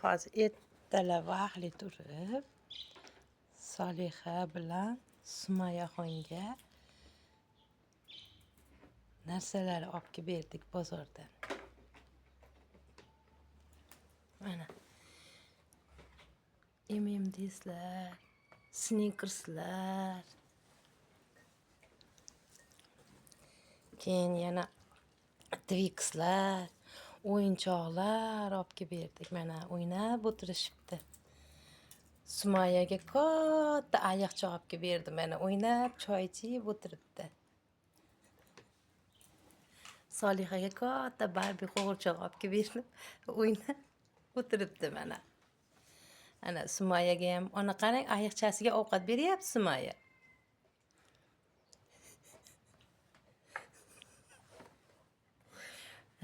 hozir ertalab vaqtli turib Solixa bilan Sumayaxonga narsalar olib kelib berdik bozordan. Mana M&M'slar, Snickerslar. Keyin yana Twix'lar, o'yinchoqlar olib kelib berdik. Mana o'ynab o'tirishibdi. Sumayaga katta ayiqcha olib kelib berdim. Mana o'ynab choy ichib o'tiribdi. Solixaga katta Barbie qo'g'irchoq olib kelib berdim. O'ynab o'tiribdi mana. Ana Sumayaga ham ona qarang, ayiqchasiga ovqat beryapti Sumaya.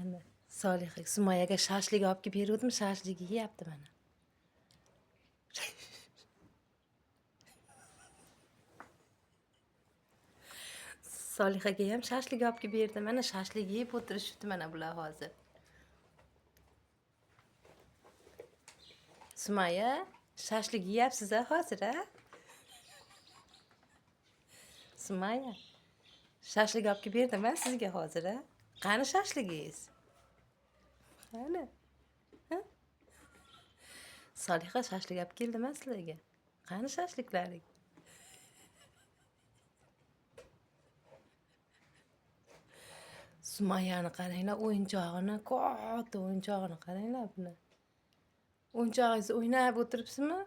Ana Solixa Sumayaga shashlik olib kelib berdim, shashlik yeyapti mana. Solixaga ham shashlik olib kelib berdim. Mana shashlik yeb o'tirishibdi mana bular hozir. Sumaya, shashlik yeyapsiz-a hozir, a? Sumaya, shashlik olib kelib berdim-a sizga hozir, a? Qani shashligingiz? Qani? Ha? Solixa shashlik olib keldim-a sizlarga? Qani shashliklaring? Sumayani qaranglar, o'yinchog'ini, katta o'yinchog'ini qaranglar buni. O'yinchog'ingiz o'ynab o'tiribsizmi?